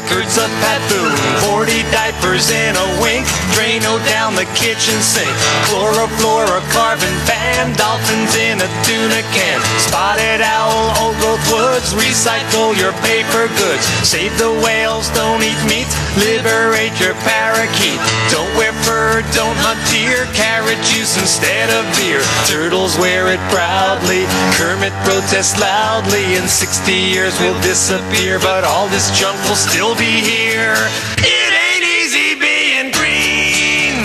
records of Bethune, 40 diapers in a wink, Drano down the kitchen sink, chlorofluorocarbon ban, dolphins in a tuna can, spotted owl, old growth woods, recycle your paper goods, save the whales, don't eat meat, liberate your parakeet, don't wear fur, don't hunt deer, carrot juice instead of beer, turtles wear it proudly, Kermit protests loudly, in 60 years we'll disappear, but all this junk will still be here. It ain't easy being green.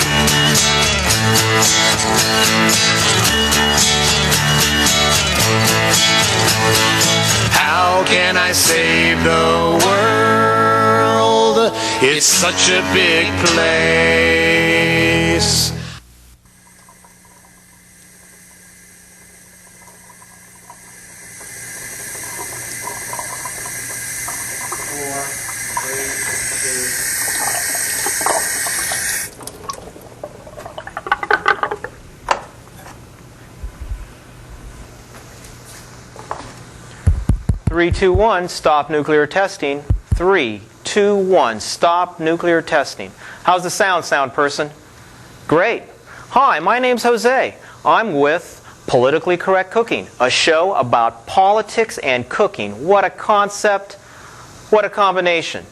How can I save the world? It's such a big place. Three, two, one, stop nuclear testing. 3, 2, 1, stop nuclear testing. How's the sound person? Great. Hi, my name's Jose. I'm with Politically Correct Cooking, a show about politics and cooking. What a concept. What a combination.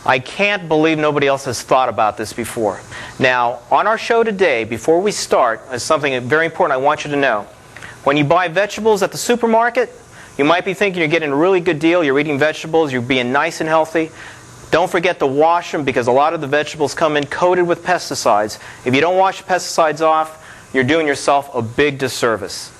I can't believe nobody else has thought about this before. Now, on our show today, before we start, is something very important I want you to know. When you buy vegetables at the supermarket, you might be thinking you're getting a really good deal, you're eating vegetables, you're being nice and healthy. Don't forget to wash them because a lot of the vegetables come in coated with pesticides. If you don't wash the pesticides off, you're doing yourself a big disservice.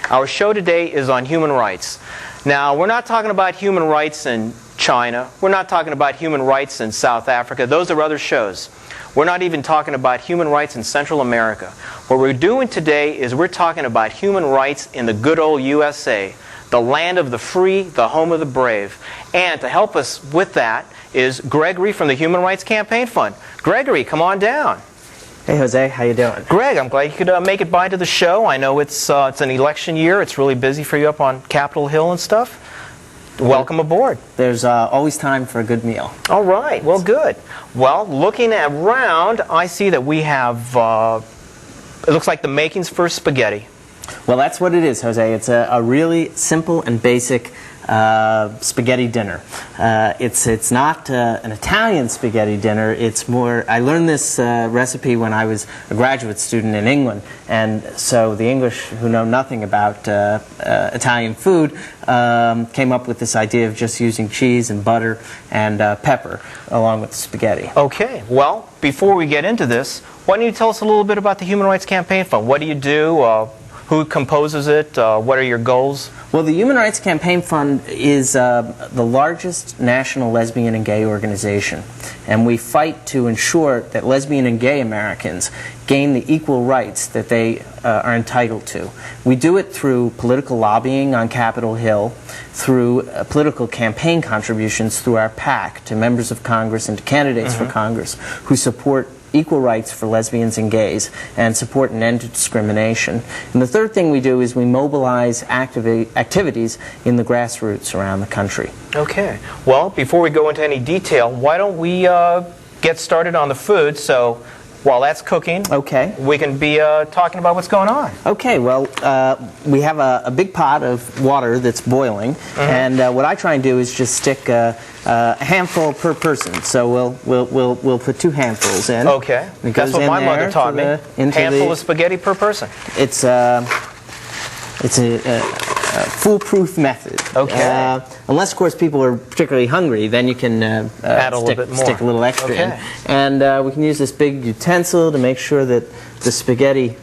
Our show today is on human rights. Now, we're not talking about human rights in China. We're not talking about human rights in South Africa. Those are other shows. We're not even talking about human rights in Central America. What we're doing today is we're talking about human rights in the good old USA, the land of the free, the home of the brave. And to help us with that is Gregory from the Human Rights Campaign Fund. Gregory, come on down. Hey Jose, how you doing? Greg, I'm glad you could make it by to the show. I know it's an election year. It's really busy for you up on Capitol Hill and stuff. Welcome aboard. There's always time for a good meal. All right, well, good. Well, looking around, I see that we have, it looks like the makings for spaghetti. Well, that's what it is, Jose. It's a really simple and basic spaghetti dinner. It's not an Italian spaghetti dinner. It's more, I learned this recipe when I was a graduate student in England, and so the English, who know nothing about Italian food, came up with this idea of just using cheese and butter and pepper along with the spaghetti. Okay, well, before we get into this, why don't you tell us a little bit about the Human Rights Campaign Fund? What do you do? Who composes it? What are your goals? Well, the Human Rights Campaign Fund is the largest national lesbian and gay organization, and we fight to ensure that lesbian and gay Americans gain the equal rights that they are entitled to. We do it through political lobbying on Capitol Hill, through political campaign contributions through our PAC to members of Congress and to candidates for Congress who support equal rights for lesbians and gays and support an end to discrimination. And the third thing we do is we mobilize activities in the grassroots around the country. Okay. Well, before we go into any detail, why don't we get started on the food? So while that's cooking, okay, we can be talking about what's going on. Okay, well, we have a big pot of water that's boiling, and what I try and do is just stick a handful per person. So we'll put 2 handfuls in. Okay, that's what my mother taught me. Handful of spaghetti per person. It's a foolproof method. Okay. Unless, of course, people are particularly hungry, then you can add a little bit more. Stick a little extra in. And we can use this big utensil to make sure that the spaghetti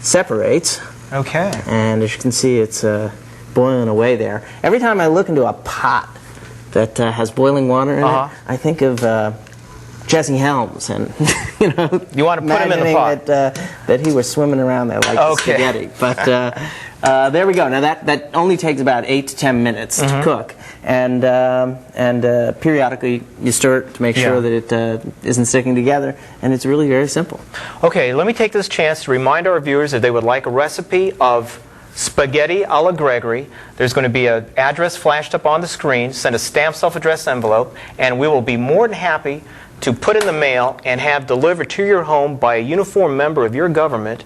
separates. Okay. And as you can see, it's boiling away there. Every time I look into a pot that has boiling water in it, I think of Jesse Helms, and you know, you want to put him in the pot. that he was swimming around there like the spaghetti. But there we go. Now that only takes about 8 to 10 minutes to cook, and periodically you stir it to make sure that it isn't sticking together, and it's really very simple. Okay, let me take this chance to remind our viewers if they would like a recipe of spaghetti a la Gregory. There's going to be an address flashed up on the screen. Send a stamped self-addressed envelope, and we will be more than happy to put in the mail and have delivered to your home by a uniformed member of your government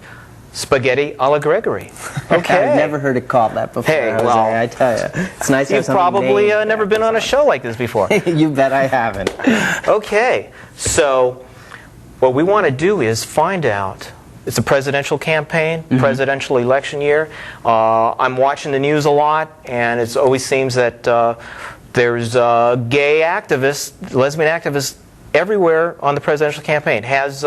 spaghetti a la Gregory. Okay. I've never heard it called that before. Hey, Jose, well, I tell you, it's nice to have You've something probably named never been on a show like this before. You bet I haven't. Okay, so what we want to do is find out. It's a presidential campaign, presidential election year. I'm watching the news a lot, and it always seems that there's gay activists, lesbian activists everywhere on the presidential campaign. Has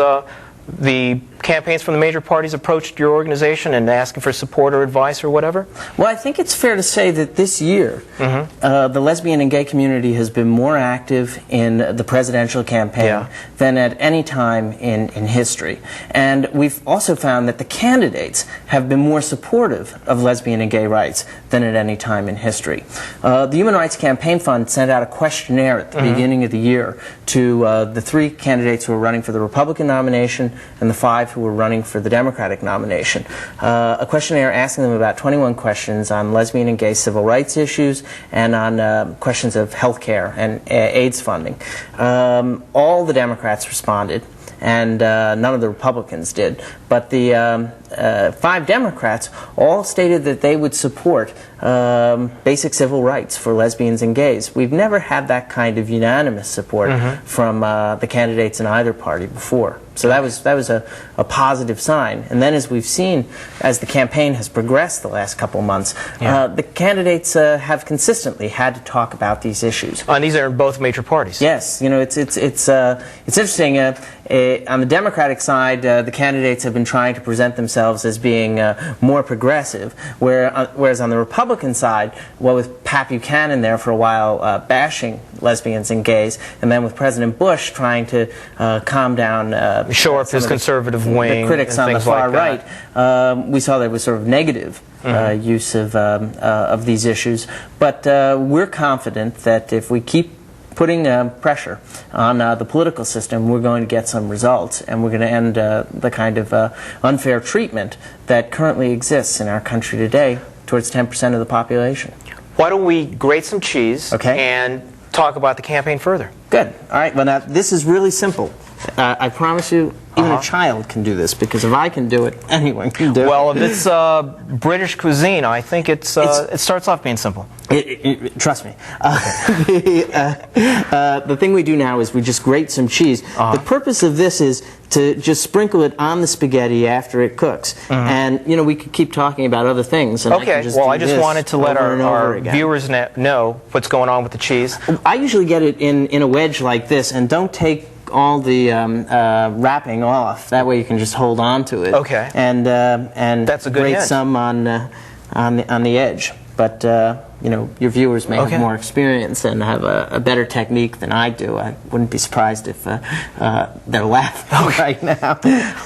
the campaigns from the major parties approached your organization and asking for support or advice or whatever? Well, I think it's fair to say that this year the lesbian and gay community has been more active in the presidential campaign than at any time in history. And we've also found that the candidates have been more supportive of lesbian and gay rights than at any time in history. The Human Rights Campaign Fund sent out a questionnaire at the beginning of the year to the 3 candidates who were running for the Republican nomination and the 5 who were running for the Democratic nomination. A questionnaire asking them about 21 questions on lesbian and gay civil rights issues and on questions of health care and AIDS funding. All the Democrats responded, and none of the Republicans did. But the 5 Democrats all stated that they would support basic civil rights for lesbians and gays. We've never had that kind of unanimous support from the candidates in either party before. So that was a positive sign. And then, as we've seen, as the campaign has progressed the last couple of months, the candidates have consistently had to talk about these issues. And these are in both major parties. Yes, you know, it's interesting. On the Democratic side, the candidates have been trying to present themselves as being more progressive, whereas on the Republican side, well, with Pat Buchanan there for a while bashing lesbians and gays, and then with President Bush trying to calm down show up his conservative wing, the critics on the far right, we saw there was sort of negative use of these issues. But we're confident that if we keep putting pressure on the political system, we're going to get some results, and we're going to end the kind of unfair treatment that currently exists in our country today towards 10% of the population. Why don't we grate some cheese and talk about the campaign further? Good. All right. Well, now, this is really simple. I promise you, even a child can do this, because if I can do it, anyone can do it. Well, if it's British cuisine, I think it starts off being simple. Trust me. The thing we do now is we just grate some cheese. The purpose of this is to just sprinkle it on the spaghetti after it cooks. And, you know, we could keep talking about other things. And I just wanted to let our viewers know what's going on with the cheese. I usually get it in a wedge like this, and don't take all the wrapping off. That way you can just hold on to it. Okay. And that's a good grate hint. some on the edge. But you know, your viewers may have more experience and have a better technique than I do. I wouldn't be surprised if they're laughing right now.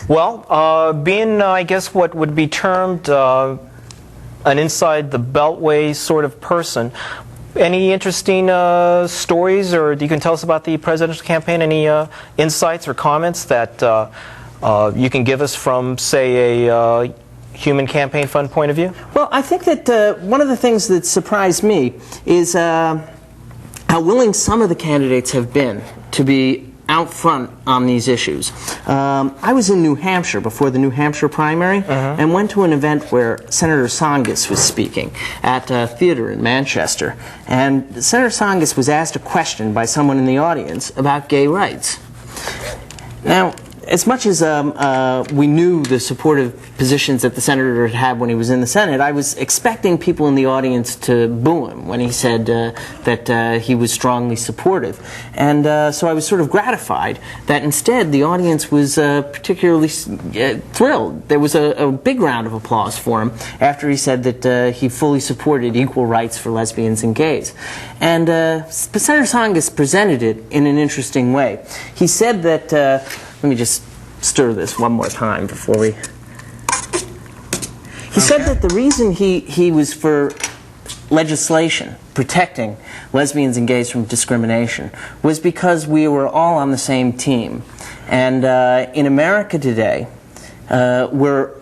Well, being I guess what would be termed an inside the beltway sort of person, any interesting stories, or you can tell us about the presidential campaign? Any insights or comments that you can give us from, say, a Human Campaign Fund point of view? Well, I think that one of the things that surprised me is how willing some of the candidates have been to be out front on these issues. I was in New Hampshire before the New Hampshire primary and went to an event where Senator Tsongas was speaking at a theater in Manchester. And Senator Tsongas was asked a question by someone in the audience about gay rights. Now, as much as we knew the supportive positions that the senator had when he was in the Senate, I was expecting people in the audience to boo him when he said that he was strongly supportive. And so I was sort of gratified that instead the audience was particularly thrilled. There was a big round of applause for him after he said that he fully supported equal rights for lesbians and gays. And Senator Tsongas presented it in an interesting way. He said that let me just stir this one more time before we... He said that the reason he was for legislation protecting lesbians and gays from discrimination was because we were all on the same team. And in America today, we're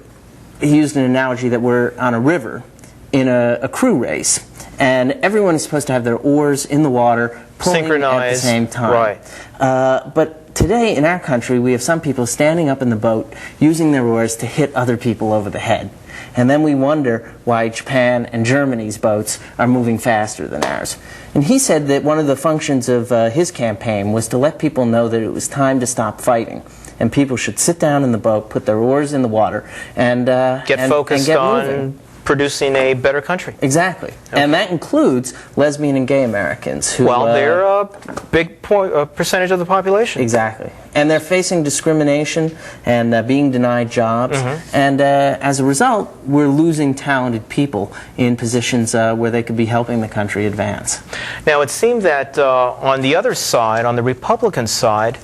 he used an analogy that we're on a river in a crew race, and everyone is supposed to have their oars in the water, pulling at the same time. Right. But today in our country, we have some people standing up in the boat using their oars to hit other people over the head. And then we wonder why Japan and Germany's boats are moving faster than ours. And he said that one of the functions of his campaign was to let people know that it was time to stop fighting. And people should sit down in the boat, put their oars in the water, and get focused on producing a better country. Exactly. Okay. And that includes lesbian and gay Americans. Who, well, they're a big percentage of the population. Exactly. And they're facing discrimination and being denied jobs. And as a result, we're losing talented people in positions where they could be helping the country advance. Now, it seemed that on the other side, on the Republican side,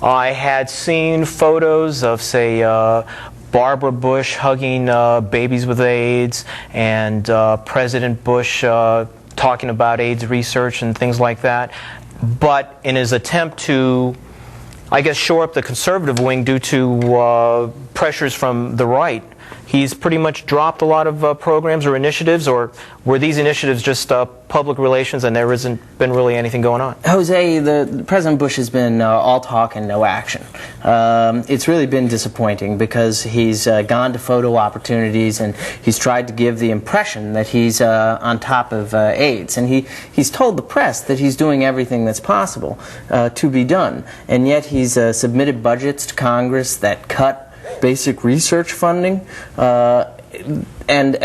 I had seen photos of, say, Barbara Bush hugging babies with AIDS, and President Bush talking about AIDS research and things like that. But in his attempt to, I guess, shore up the conservative wing due to pressures from the right, he's pretty much dropped a lot of programs or initiatives, or were these initiatives just public relations and there hasn't been really anything going on? Jose, the President Bush has been all talk and no action. It's really been disappointing because he's gone to photo opportunities and he's tried to give the impression that he's on top of AIDS. And he's told the press that he's doing everything that's possible to be done. And yet he's submitted budgets to Congress that cut basic research funding, and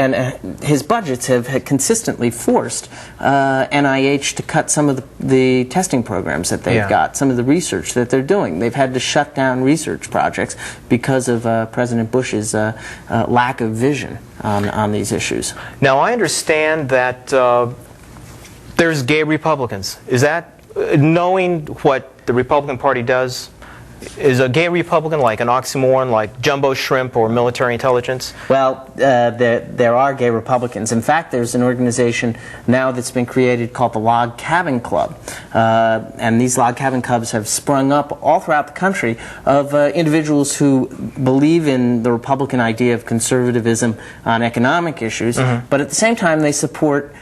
his budgets have consistently forced NIH to cut some of the testing programs that they've got, some of the research that they're doing. They've had to shut down research projects because of President Bush's lack of vision on these issues. Now, I understand that there's gay Republicans. Is that, knowing what the Republican Party does, is a gay Republican like an oxymoron, like jumbo shrimp or military intelligence? Well, there are gay Republicans. In fact, there's an organization now that's been created called the Log Cabin Club. And these Log Cabin Clubs have sprung up all throughout the country of individuals who believe in the Republican idea of conservatism on economic issues, but at the same time they support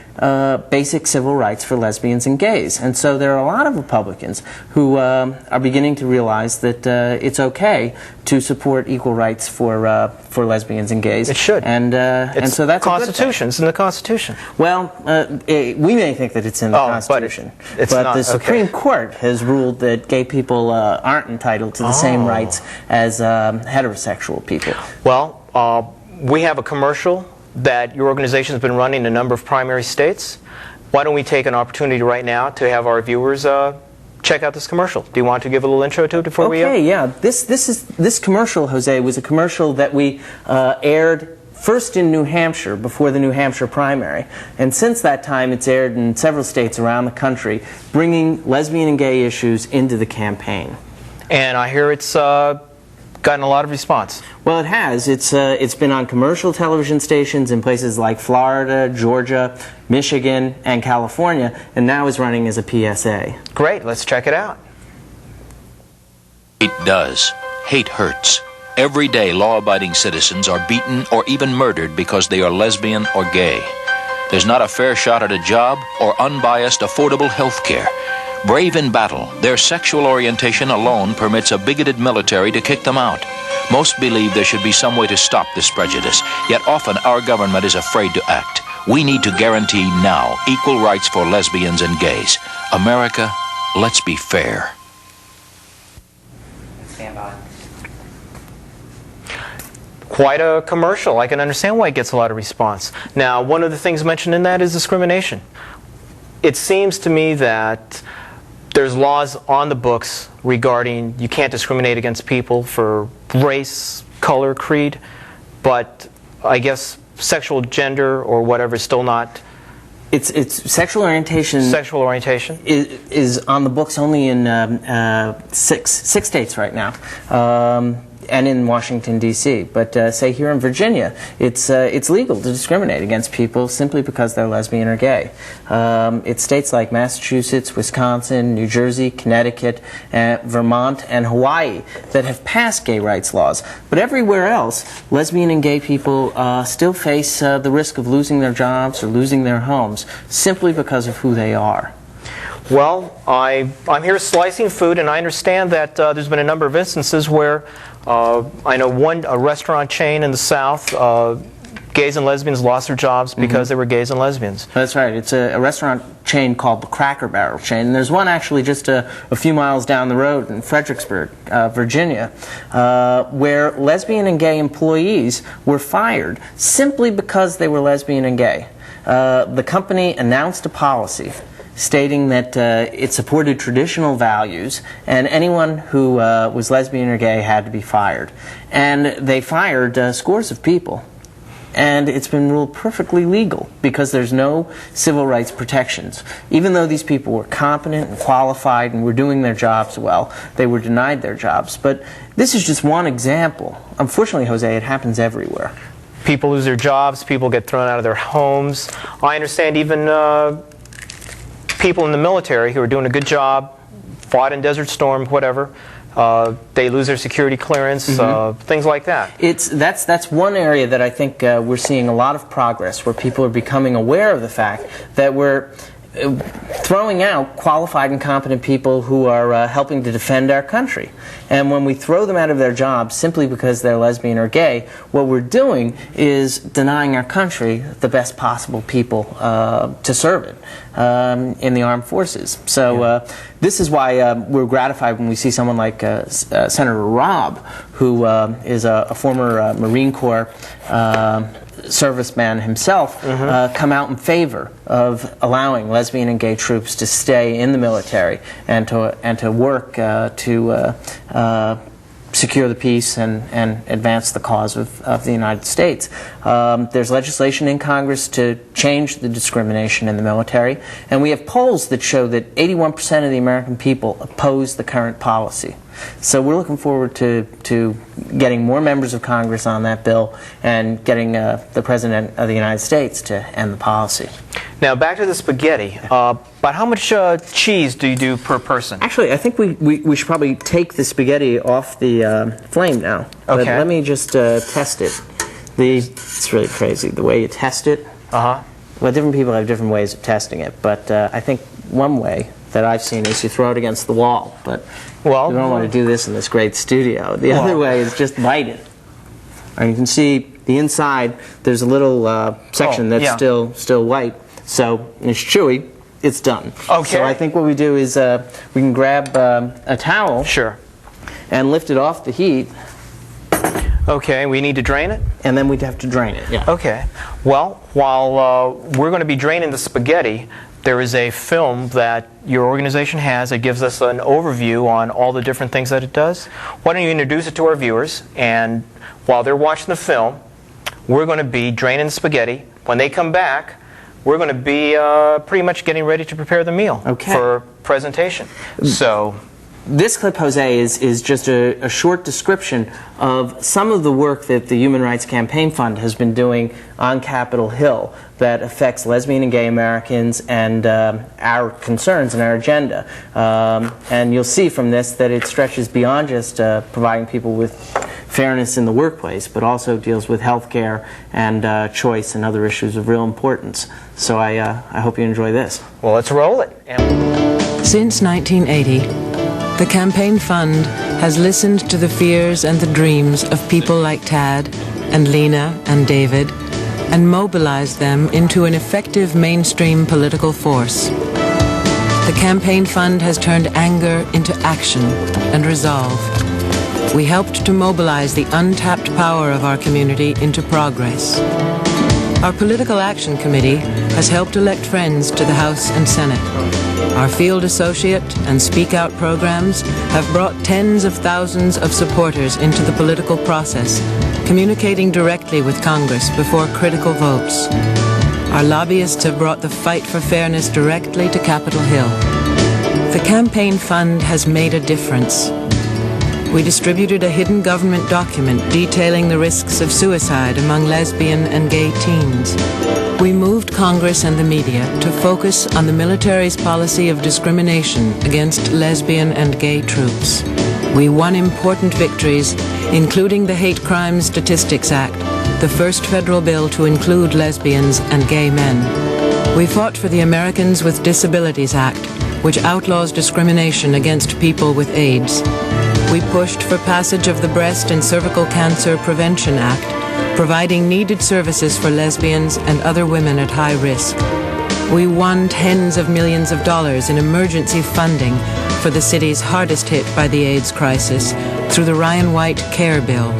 basic civil rights for lesbians and gays. And so there are a lot of Republicans who are beginning to realize that it's okay to support equal rights for lesbians and gays. It should. And so that's Constitution. It's in the Constitution. Well, we may think that it's in the Constitution, but not, the Supreme Court has ruled that gay people aren't entitled to the same rights as heterosexual people. Well, we have a commercial that your organization has been running in a number of primary states. Why don't we take an opportunity right now to have our viewers check out this commercial? Do you want to give a little intro to it before we... Okay, yeah. This commercial, Jose, was a commercial that we aired first in New Hampshire before the New Hampshire primary. And since that time, it's aired in several states around the country, bringing lesbian and gay issues into the campaign. And I hear it's gotten a lot of response. Well, it has. It's been on commercial television stations in places like Florida, Georgia, Michigan, and California, and now is running as a PSA. Great. Let's check it out. Hate does. Hate hurts. Every day, law-abiding citizens are beaten or even murdered because they are lesbian or gay. There's not a fair shot at a job or unbiased, affordable health care. Brave in battle, their sexual orientation alone permits a bigoted military to kick them out. Most believe there should be some way to stop this prejudice, yet often our government is afraid to act. We need to guarantee now equal rights for lesbians and gays. America, let's be fair. Stand by. Quite a commercial. I can understand why it gets a lot of response. Now, one of the things mentioned in that is discrimination. It seems to me that there's laws on the books regarding you can't discriminate against people for race, color, creed, but I guess sexual gender or whatever is still not. It's sexual orientation. Sexual orientation is on the books only in six states right now. and in Washington, D.C. But say here in Virginia, it's legal to discriminate against people simply because they're lesbian or gay. It's states like Massachusetts, Wisconsin, New Jersey, Connecticut, Vermont, and Hawaii that have passed gay rights laws. But everywhere else, lesbian and gay people still face the risk of losing their jobs or losing their homes simply because of who they are. Well, I'm here slicing food, and I understand that there's been a number of instances where I know a restaurant chain in the South, gays and lesbians lost their jobs because they were gays and lesbians. That's right. It's a restaurant chain called the Cracker Barrel chain. And there's one actually just a few miles down the road in Fredericksburg, Virginia, where lesbian and gay employees were fired simply because they were lesbian and gay. The company announced a policy stating that it supported traditional values, and anyone who was lesbian or gay had to be fired. And they fired scores of people. And it's been ruled perfectly legal because there's no civil rights protections. Even though these people were competent and qualified and were doing their jobs well, they were denied their jobs. But this is just one example. Unfortunately, Jose, it happens everywhere. People lose their jobs, people get thrown out of their homes. I understand even people in the military who are doing a good job, fought in Desert Storm, whatever, they lose their security clearance, things like that. That's one area that I think we're seeing a lot of progress, where people are becoming aware of the fact that we're throwing out qualified and competent people who are helping to defend our country. And when we throw them out of their jobs simply because they're lesbian or gay, what we're doing is denying our country the best possible people to serve it in the armed forces. So this is why we're gratified when we see someone like Senator Robb, who is a former Marine Corps serviceman himself, come out in favor of allowing lesbian and gay troops to stay in the military and to work to secure the peace and advance the cause of the United States. There's legislation in Congress to change the discrimination in the military, and we have polls that show that 81% of the American people oppose the current policy. So we're looking forward to getting more members of Congress on that bill and getting the President of the United States to end the policy. Now back to the spaghetti. About how much cheese do you do per person? Actually, I think we should probably take the spaghetti off the flame now. Okay. But let me just test it. It's really crazy the way you test it. Well, different people have different ways of testing it, but I think one way that I've seen is you throw it against the wall, but you don't want to do this in this great studio. The other way is just bite it. And you can see the inside, there's a little section that's still white, so it's chewy, it's done. Okay. So I think what we do is we can grab a towel and lift it off the heat. Okay, we need to drain it? And then we'd have to drain it, Okay. Well, while we're going to be draining the spaghetti, there is a film that your organization has that gives us an overview on all the different things that it does. Why don't you introduce it to our viewers, and while they're watching the film, we're going to be draining the spaghetti. When they come back, we're going to be pretty much getting ready to prepare the meal for presentation. So this clip, Jose, is just a short description of some of the work that the Human Rights Campaign Fund has been doing on Capitol Hill that affects lesbian and gay Americans and our concerns and our agenda. And you'll see from this that it stretches beyond just providing people with fairness in the workplace, but also deals with health care and choice and other issues of real importance. So I hope you enjoy this. Well, let's roll it. Since 1980, the Campaign Fund has listened to the fears and the dreams of people like Tad and Lena and David and mobilized them into an effective mainstream political force. The Campaign Fund has turned anger into action and resolve. We helped to mobilize the untapped power of our community into progress. Our Political Action Committee has helped elect friends to the House and Senate. Our Field Associate and Speak Out programs have brought tens of thousands of supporters into the political process, communicating directly with Congress before critical votes. Our lobbyists have brought the fight for fairness directly to Capitol Hill. The Campaign Fund has made a difference. we distributed a hidden government document detailing the risks of suicide among lesbian and gay teens. We moved Congress and the media to focus on the military's policy of discrimination against lesbian and gay troops. We won important victories, including the Hate Crimes Statistics Act, the first federal bill to include lesbians and gay men. We fought for the Americans with Disabilities Act, which outlaws discrimination against people with AIDS. We pushed for passage of the Breast and Cervical Cancer Prevention Act, providing needed services for lesbians and other women at high risk. We won tens of millions of dollars in emergency funding for the cities hardest hit by the AIDS crisis through the Ryan White Care Bill.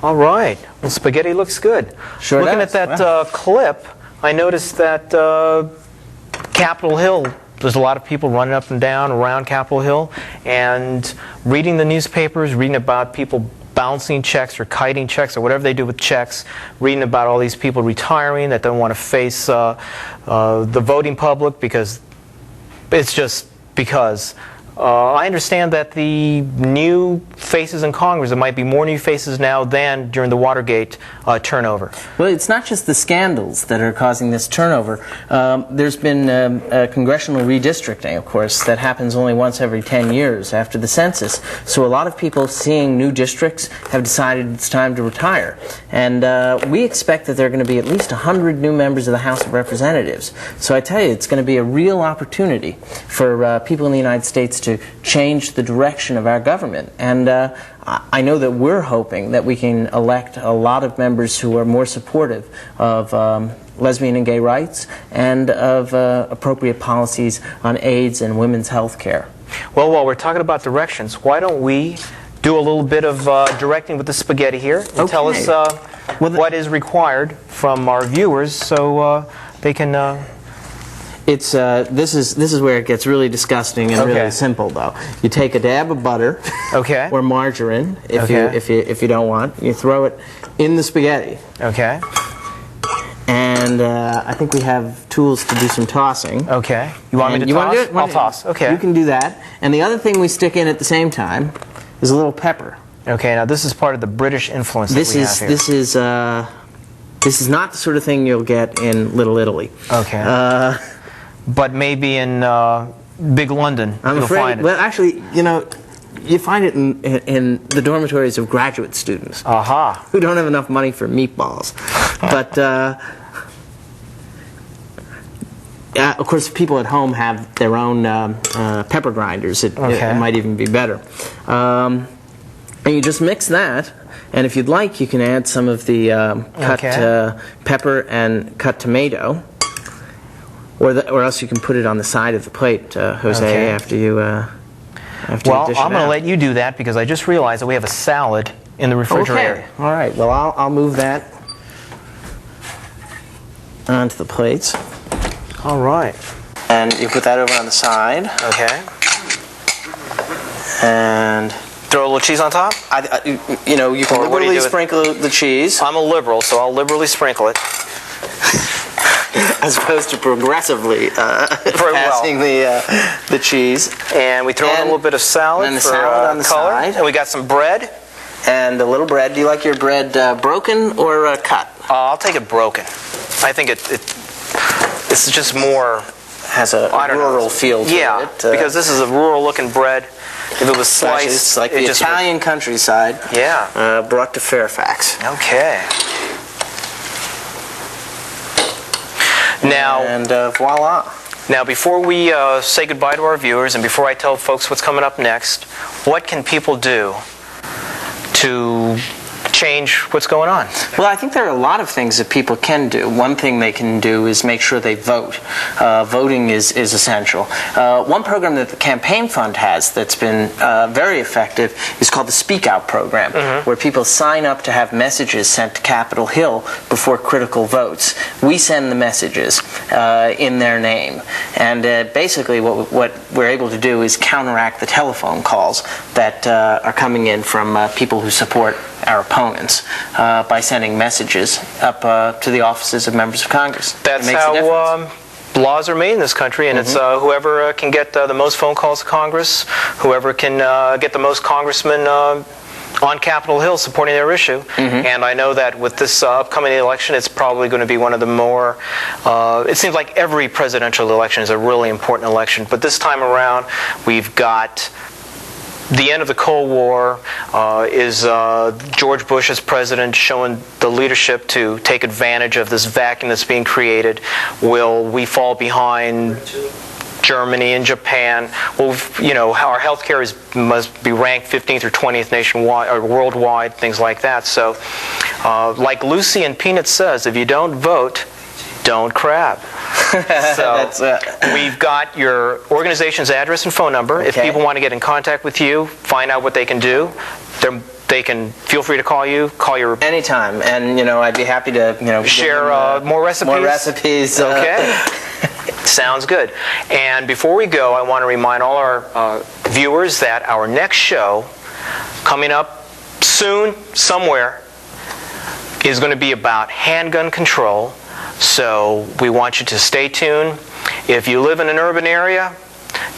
All right. Well, spaghetti looks good. Sure Looking does. at that Wow. clip, I noticed that Capitol Hill, there's a lot of people running up and down around Capitol Hill and reading the newspapers, reading about people bouncing checks or kiting checks or whatever they do with checks, reading about all these people retiring that don't want to face the voting public because it's just because. I understand that the new faces in Congress, there might be more new faces now than during the Watergate turnover. Well, it's not just the scandals that are causing this turnover. There's been congressional redistricting, of course, that happens only once every 10 years after the census. So a lot of people seeing new districts have decided it's time to retire. And we expect that there are going to be at least 100 new members of the House of Representatives. So I tell you, it's going to be a real opportunity for people in the United States to change the direction of our government. And I know that we're hoping that we can elect a lot of members who are more supportive of lesbian and gay rights and of appropriate policies on AIDS and women's health care. Well, while we're talking about directions, why don't we do a little bit of directing with the spaghetti here and tell us what is required from our viewers so they can... It's this is where it gets really disgusting and really simple, though. You take a dab of butter, or margarine, if you don't want. You throw it in the spaghetti. Okay. And I think we have tools to do some tossing. Okay. You want me to you toss? Want to do it? I'll toss. Okay. You can do that. And the other thing we stick in at the same time is a little pepper. Okay. Now this is part of the British influence that we have here. This is not the sort of thing you'll get in Little Italy. Okay. But maybe in Big London, I'm you'll afraid, find it. Well, actually, you find it in the dormitories of graduate students who don't have enough money for meatballs. But, of course, people at home have their own pepper grinders. It might even be better. And you just mix that. And if you'd like, you can add some of the cut pepper and cut tomato. Or else you can put it on the side of the plate, Jose, after you dish it out. I'm going to let you do that because I just realized that we have a salad in the refrigerator. Okay. All right. Well, I'll move that onto the plates. All right. And you put that over on the side. Okay. And throw a little cheese on top? you can liberally sprinkle the cheese. I'm a liberal, so I'll liberally sprinkle it. As opposed to progressively passing the cheese. And we throw in a little bit of salad and the for salad on the color. side. And we got some bread. And a little bread. Do you like your bread broken or cut? I'll take it broken. I think it's just more... Has a rural feel to it. Yeah, because this is a rural-looking bread. If it was sliced... It's like the Italian countryside. Yeah. Brought to Fairfax. Okay. Now, and voila. Now, before we say goodbye to our viewers and before I tell folks what's coming up next, what can people do to change what's going on? Well, I think there are a lot of things that people can do. One thing they can do is make sure they vote. Voting is essential. One program that the Campaign Fund has that's been very effective is called the Speak Out program, where people sign up to have messages sent to Capitol Hill before critical votes. We send the messages in their name. And basically what we're able to do is counteract the telephone calls that are coming in from people who support our opponents by sending messages up to the offices of members of Congress. That's how laws are made in this country, and it's whoever can get the most phone calls to Congress, whoever can get the most congressmen on Capitol Hill supporting their issue. And I know that with this upcoming election, it's probably going to be one of the more, it seems like every presidential election is a really important election, but this time around we've got the end of the Cold War, is George Bush as president showing the leadership to take advantage of this vacuum that's being created? Will we fall behind Germany and Japan? Well, you know, our healthcare must be ranked 15th or 20th nationwide or worldwide, things like that. So, like Lucy and Peanuts says, if you don't vote, don't crab. So we've got your organization's address and phone number. If people want to get in contact with you, find out what they can do, they can feel free to call you. Call your anytime, and you know I'd be happy to share more recipes. More recipes. Okay. Sounds good. And before we go, I want to remind all our viewers that our next show, coming up soon, somewhere, is going to be about handgun control. So we want you to stay tuned. If you live in an urban area,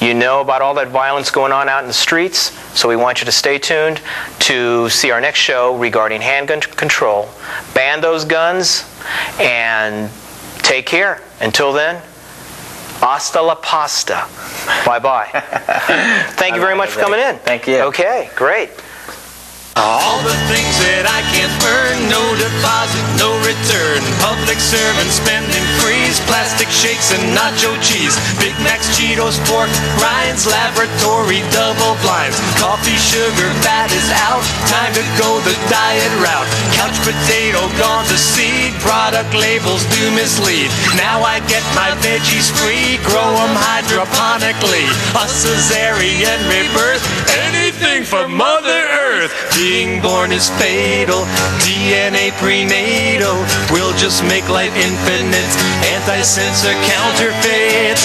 you know about all that violence going on out in the streets. So we want you to stay tuned to see our next show regarding handgun control. Ban those guns and take care. Until then, hasta la pasta. Bye-bye. Thank you very much for coming in. Thank you. Okay, great. All the things that I can't earn, no deposit, no return. Public servant spending freeze, plastic shakes and nacho cheese. Big Macs, Cheetos, pork rinds, laboratory double blinds. Coffee, sugar, fat is out, time to go the diet route. Couch potato gone to seed, product labels do mislead. Now I get my veggies free, grow them hydroponically. A cesarean rebirth, anything for Mother Earth. Being born is fatal, DNA prenatal. We'll just make life infinite, anti-censor counterfeit.